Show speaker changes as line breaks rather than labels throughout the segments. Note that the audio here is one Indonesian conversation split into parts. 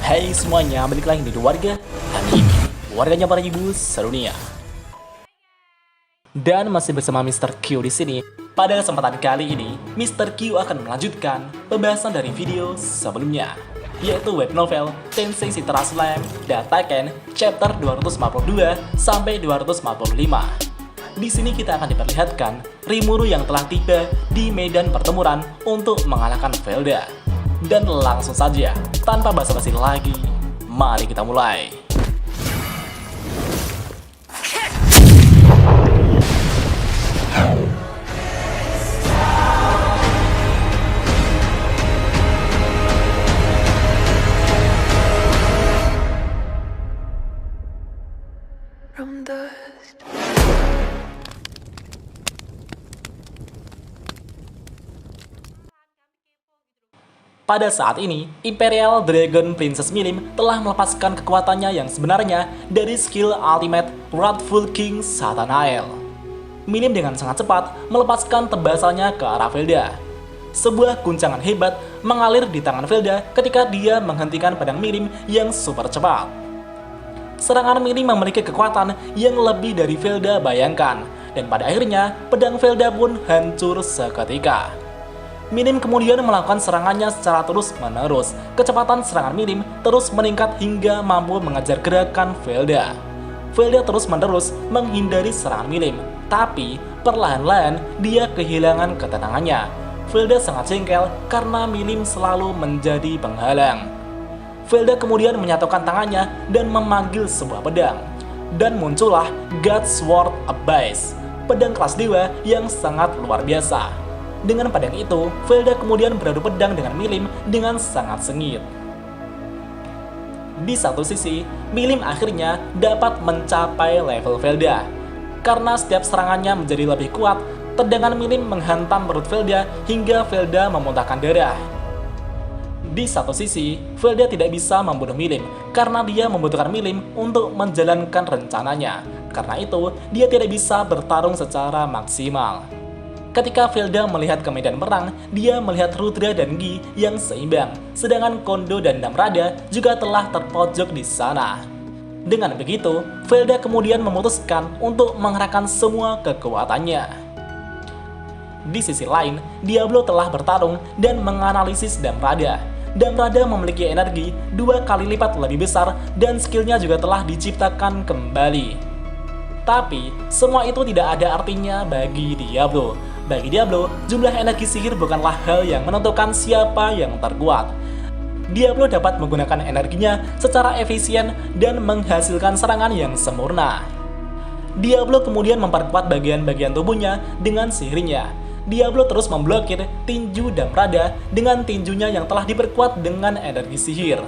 Hai semuanya, balik lagi di warga anime, warganya para ibu sedunia. Dan masih bersama Mr. Q di sini. Pada kesempatan kali ini, Mr. Q akan melanjutkan pembahasan dari video sebelumnya, yaitu web novel Tensei Citra Slam Dataken chapter 252 sampai 245. Di sini kita akan diperlihatkan Rimuru yang telah tiba di medan pertempuran untuk mengalahkan Velda. Dan langsung saja, tanpa basa-basi lagi, mari kita mulai.
From dust.
Pada saat ini, Imperial Dragon Princess Milim telah melepaskan kekuatannya yang sebenarnya dari skill ultimate Wrathful King Satanael. Milim dengan sangat cepat melepaskan tebasannya ke arah Velda. Sebuah guncangan hebat mengalir di tangan Velda ketika dia menghentikan pedang Milim yang super cepat. Serangan Milim memiliki kekuatan yang lebih dari Velda bayangkan, dan pada akhirnya pedang Velda pun hancur seketika. Milim kemudian melakukan serangannya secara terus-menerus. Kecepatan serangan Milim terus meningkat hingga mampu mengejar gerakan Velda. Velda terus-menerus menghindari serangan Milim, tapi perlahan-lahan dia kehilangan ketenangannya. Velda sangat jengkel karena Milim selalu menjadi penghalang. Velda kemudian menyatukan tangannya dan memanggil sebuah pedang. Dan muncullah God Sword Abyss, pedang kelas dewa yang sangat luar biasa. Dengan pedang itu, Velda kemudian beradu pedang dengan Milim dengan sangat sengit. Di satu sisi, Milim akhirnya dapat mencapai level Velda. Karena setiap serangannya menjadi lebih kuat, tendangan Milim menghantam perut Velda hingga Velda memuntahkan darah. Di satu sisi, Velda tidak bisa membunuh Milim karena dia membutuhkan Milim untuk menjalankan rencananya. Karena itu, dia tidak bisa bertarung secara maksimal. Ketika Velda melihat ke medan perang, dia melihat Rudra dan Gi yang seimbang, sedangkan Kondo dan Namrada juga telah terpojok di sana. Dengan begitu, Velda kemudian memutuskan untuk mengerahkan semua kekuatannya. Di sisi lain, Diablo telah bertarung dan menganalisis Namrada. Namrada memiliki energi 2 kali lipat lebih besar dan skillnya juga telah diciptakan kembali. Tapi, semua itu tidak ada artinya bagi Diablo. Bagi Diablo, jumlah energi sihir bukanlah hal yang menentukan siapa yang terkuat. Diablo dapat menggunakan energinya secara efisien dan menghasilkan serangan yang sempurna. Diablo kemudian memperkuat bagian-bagian tubuhnya dengan sihirnya. Diablo terus memblokir tinju Namrada dengan tinjunya yang telah diperkuat dengan energi sihir.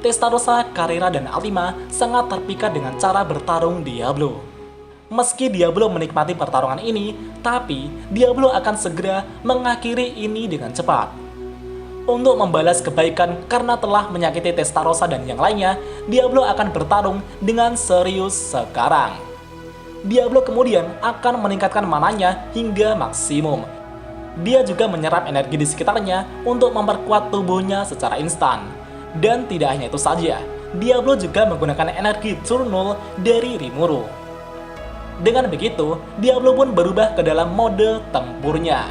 Testarossa, Carrera, dan Altima sangat terpikat dengan cara bertarung Diablo. Meski Diablo menikmati pertarungan ini, tapi Diablo akan segera mengakhiri ini dengan cepat. Untuk membalas kebaikan karena telah menyakiti Testarossa dan yang lainnya, Diablo akan bertarung dengan serius sekarang. Diablo kemudian akan meningkatkan mananya hingga maksimum. Dia juga menyerap energi di sekitarnya untuk memperkuat tubuhnya secara instan. Dan tidak hanya itu saja, Diablo juga menggunakan energi Turn 0 dari Rimuru. Dengan begitu, Diablo pun berubah ke dalam mode tempurnya.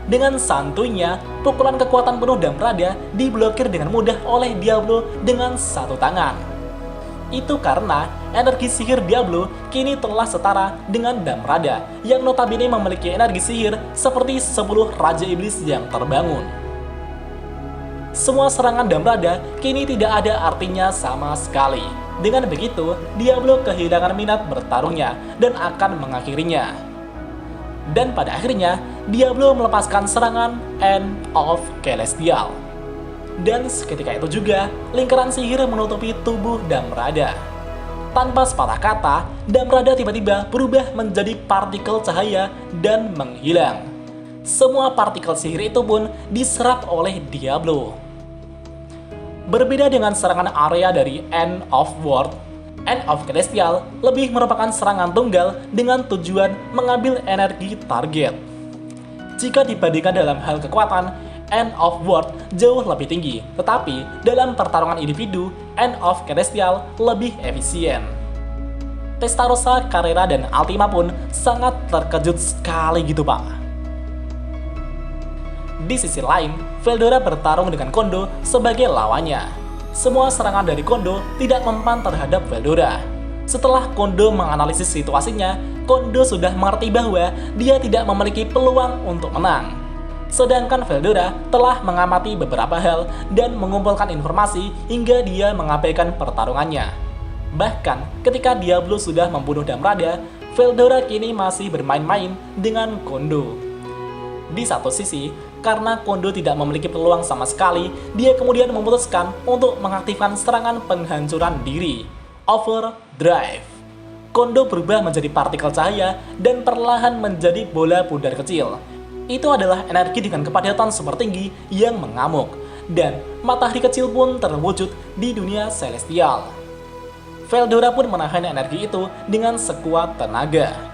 Dengan santuinya, pukulan kekuatan penuh Namrada diblokir dengan mudah oleh Diablo dengan satu tangan. Itu karena energi sihir Diablo kini telah setara dengan Namrada yang notabene memiliki energi sihir seperti 10 Raja Iblis yang terbangun. Semua serangan Namrada kini tidak ada artinya sama sekali. Dengan begitu, Diablo kehilangan minat bertarungnya dan akan mengakhirinya. Dan pada akhirnya, Diablo melepaskan serangan End of Celestial. Dan seketika itu juga, lingkaran sihir menutupi tubuh Namrada. Tanpa sepatah kata, Namrada tiba-tiba berubah menjadi partikel cahaya dan menghilang. Semua partikel sihir itu pun diserap oleh Diablo. Berbeda dengan serangan area dari End of World, End of Celestial lebih merupakan serangan tunggal dengan tujuan mengambil energi target. Jika dibandingkan dalam hal kekuatan, End of World jauh lebih tinggi, tetapi dalam pertarungan individu, End of Celestial lebih efisien. Testarossa, Carrera, dan Ultima pun sangat terkejut sekali gitu pak. Di sisi lain, Veldora bertarung dengan Kondo sebagai lawannya. Semua serangan dari Kondo tidak mempan terhadap Veldora. Setelah Kondo menganalisis situasinya, Kondo sudah mengerti bahwa dia tidak memiliki peluang untuk menang. Sedangkan Veldora telah mengamati beberapa hal dan mengumpulkan informasi hingga dia mengabaikan pertarungannya. Bahkan ketika Diablo sudah membunuh Damrada, Veldora kini masih bermain-main dengan Kondo. Di satu sisi, karena Kondo tidak memiliki peluang sama sekali, dia kemudian memutuskan untuk mengaktifkan serangan penghancuran diri, Overdrive. Kondo berubah menjadi partikel cahaya dan perlahan menjadi bola bundar kecil. Itu adalah energi dengan kepadatan super tinggi yang mengamuk, dan matahari kecil pun terwujud di dunia celestial. Veldora pun menahan energi itu dengan sekuat tenaga.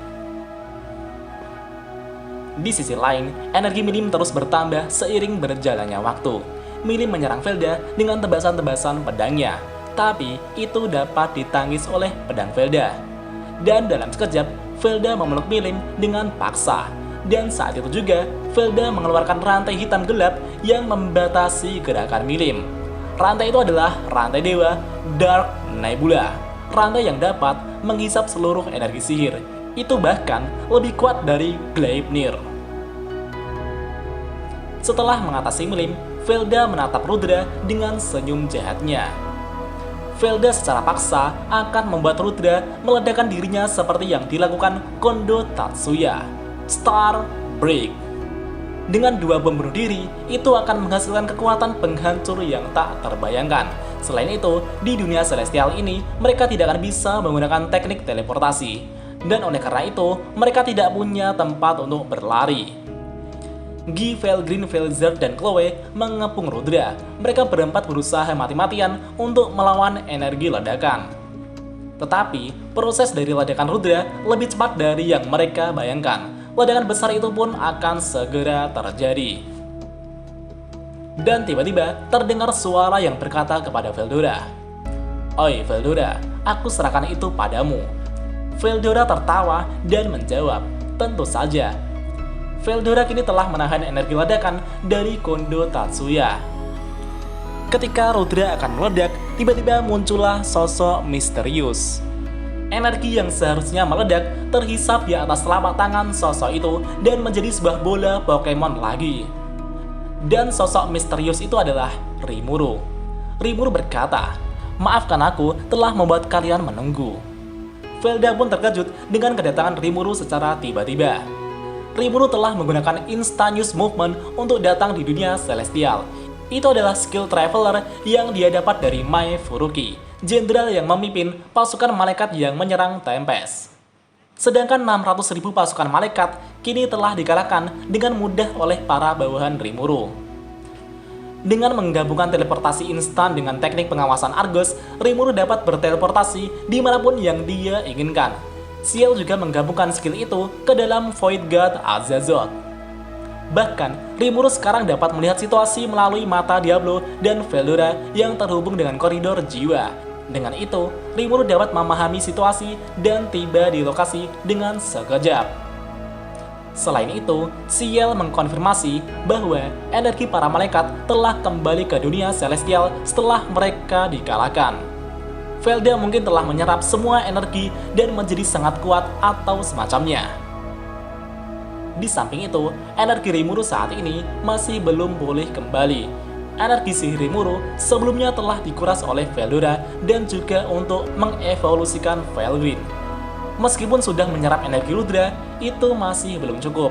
Di sisi lain, energi Milim terus bertambah seiring berjalannya waktu. Milim menyerang Velda dengan tebasan-tebasan pedangnya, tapi itu dapat ditangis oleh pedang Velda. Dan dalam sekejap, Velda memeluk Milim dengan paksa. Dan saat itu juga, Velda mengeluarkan rantai hitam gelap yang membatasi gerakan Milim. Rantai itu adalah rantai dewa Dark Nebula, rantai yang dapat menghisap seluruh energi sihir. Itu bahkan lebih kuat dari Gleipnir. Setelah mengatasi Milim, Velda menatap Rudra dengan senyum jahatnya. Velda secara paksa akan membuat Rudra meledakkan dirinya seperti yang dilakukan Kondo Tatsuya, Star Break. Dengan dua bom bunuh diri, itu akan menghasilkan kekuatan penghancur yang tak terbayangkan. Selain itu, di dunia celestial ini, mereka tidak akan bisa menggunakan teknik teleportasi. Dan oleh karena itu, mereka tidak punya tempat untuk berlari. Guy, Felgrin, Felzer, dan Chloe mengepung Rudra. Mereka berempat berusaha mati-matian untuk melawan energi ledakan. Tetapi, proses dari ledakan Rudra lebih cepat dari yang mereka bayangkan. Ledakan besar itu pun akan segera terjadi. Dan tiba-tiba terdengar suara yang berkata kepada Veldora, "Oi Veldora, aku serahkan itu padamu." Veldora tertawa dan menjawab, "Tentu saja." Veldora kini telah menahan energi ledakan dari Kondo Tatsuya. Ketika Rudra akan meledak, tiba-tiba muncullah sosok misterius. Energi yang seharusnya meledak terhisap di atas telapak tangan sosok itu dan menjadi sebuah bola Pokemon lagi. Dan sosok misterius itu adalah Rimuru. Rimuru berkata, "Maafkan aku telah membuat kalian menunggu." Velda pun terkejut dengan kedatangan Rimuru secara tiba-tiba. Rimuru telah menggunakan instantaneous movement untuk datang di dunia celestial. Itu adalah skill traveler yang dia dapat dari Mai Furuki, jenderal yang memimpin pasukan malaikat yang menyerang Tempest. Sedangkan 600.000 pasukan malaikat kini telah dikalahkan dengan mudah oleh para bawahan Rimuru. Dengan menggabungkan teleportasi instan dengan teknik pengawasan Argos, Rimuru dapat berteleportasi dimanapun yang dia inginkan. Ciel juga menggabungkan skill itu ke dalam Void God Azazel. Bahkan, Rimuru sekarang dapat melihat situasi melalui mata Diablo dan Veldora yang terhubung dengan koridor jiwa. Dengan itu, Rimuru dapat memahami situasi dan tiba di lokasi dengan sekejap. Selain itu, Ciel mengkonfirmasi bahwa energi para malaikat telah kembali ke dunia celestial setelah mereka dikalahkan. Velda mungkin telah menyerap semua energi dan menjadi sangat kuat atau semacamnya. Di samping itu, energi Rimuru saat ini masih belum boleh kembali. Energi sihir Rimuru sebelumnya telah dikuras oleh Veldora dan juga untuk mengevolusikan Felgrin. Meskipun sudah menyerap energi Rudra, itu masih belum cukup.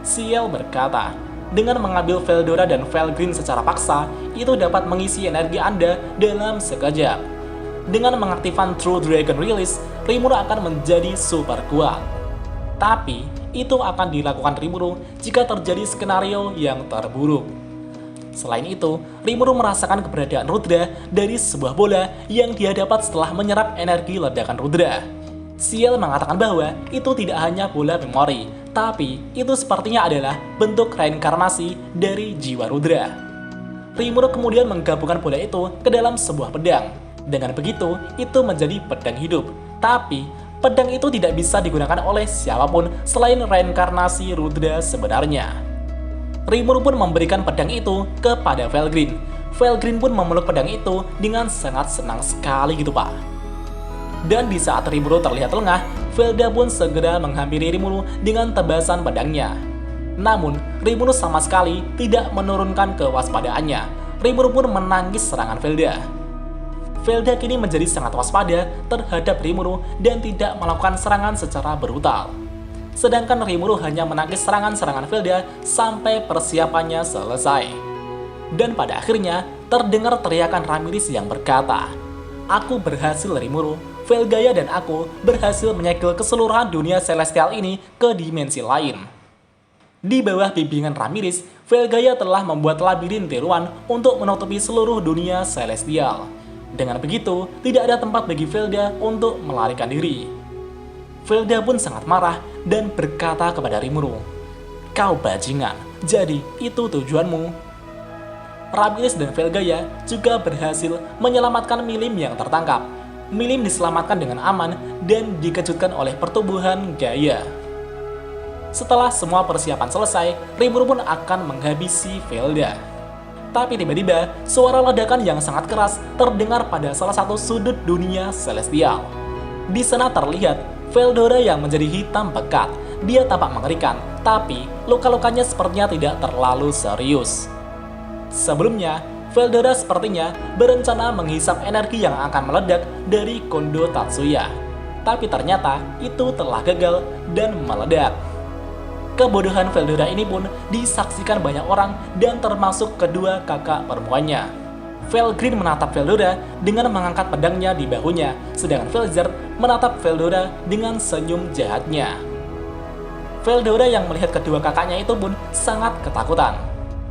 Ciel berkata, dengan mengambil Veldora dan Felgrin secara paksa, itu dapat mengisi energi Anda dalam sekejap. Dengan mengaktifkan True Dragon Release, Rimuru akan menjadi super kuat. Tapi, itu akan dilakukan Rimuru jika terjadi skenario yang terburuk. Selain itu, Rimuru merasakan keberadaan Rudra dari sebuah bola yang dia dapat setelah menyerap energi ledakan Rudra. Ciel mengatakan bahwa itu tidak hanya bola memori, Tapi itu sepertinya adalah bentuk reinkarnasi dari jiwa Rudra. Rimuru kemudian menggabungkan pedang itu ke dalam sebuah pedang. Dengan begitu, itu menjadi pedang hidup. Tapi, pedang itu tidak bisa digunakan oleh siapapun selain reinkarnasi Rudra sebenarnya. Rimuru pun memberikan pedang itu kepada Felgreen. Felgreen pun memeluk pedang itu dengan sangat senang sekali gitu pak. Dan di saat Rimuru terlihat lengah, Velda pun segera menghampiri Rimuru dengan tebasan pedangnya. Namun, Rimuru sama sekali tidak menurunkan kewaspadaannya. Rimuru pun menangkis serangan Velda. Velda kini menjadi sangat waspada terhadap Rimuru dan tidak melakukan serangan secara brutal. Sedangkan Rimuru hanya menangkis serangan-serangan Velda sampai persiapannya selesai. Dan pada akhirnya, terdengar teriakan Ramirez yang berkata, "Aku berhasil Rimuru. Velgaya dan aku berhasil menyegel keseluruhan dunia celestial ini ke dimensi lain." Di bawah bimbingan Ramirez, Velgaya telah membuat labirin tiruan untuk menutupi seluruh dunia celestial. Dengan begitu, tidak ada tempat bagi Velda untuk melarikan diri. Velda pun sangat marah dan berkata kepada Rimuru, "Kau bajingan, jadi itu tujuanmu?" Ramirez dan Velgaya juga berhasil menyelamatkan Milim yang tertangkap. Milim diselamatkan dengan aman dan dikejutkan oleh pertumbuhan Gaia. Setelah semua persiapan selesai, Rimuru pun akan menghabisi Velda. Tapi tiba-tiba, suara ledakan yang sangat keras terdengar pada salah satu sudut dunia celestial. Di sana terlihat Veldora yang menjadi hitam pekat. Dia tampak mengerikan, tapi luka-lukanya sepertinya tidak terlalu serius. Sebelumnya, Veldora sepertinya berencana menghisap energi yang akan meledak dari Kondo Tatsuya. Tapi ternyata itu telah gagal dan meledak. Kebodohan Veldora ini pun disaksikan banyak orang dan termasuk kedua kakak perempuannya. Felgreen menatap Veldora dengan mengangkat pedangnya di bahunya, sedangkan Velzerd menatap Veldora dengan senyum jahatnya. Veldora yang melihat kedua kakaknya itu pun sangat ketakutan.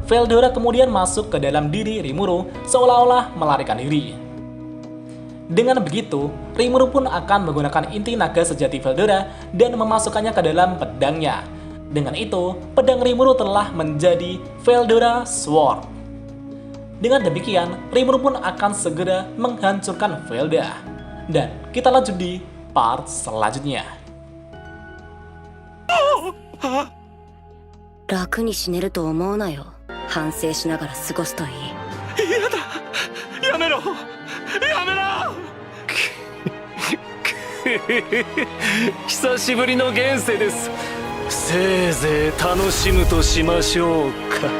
Veldora kemudian masuk ke dalam diri Rimuru seolah-olah melarikan diri. Dengan begitu, Rimuru pun akan menggunakan inti naga sejati Veldora dan memasukkannya ke dalam pedangnya. Dengan itu, pedang Rimuru telah menjadi Veldora Sword. Dengan demikian, Rimuru pun akan segera menghancurkan Velda. Dan kita lanjut di part selanjutnya.
楽に死ねると思うなよ。反省しながら過ごすといい。
やだ、やめろ、やめろ。久しぶりの現世です。せいぜい楽しむとしましょうか。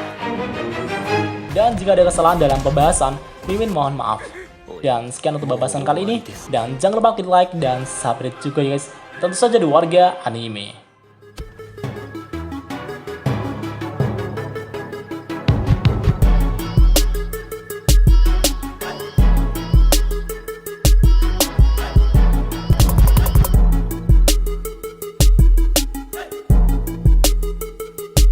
Dan jika ada kesalahan dalam pembahasan, Mimin mohon maaf. Dan sekian untuk pembahasan kali ini. Dan jangan lupa klik like dan subscribe juga ya guys. Tentu saja di Warga Anime.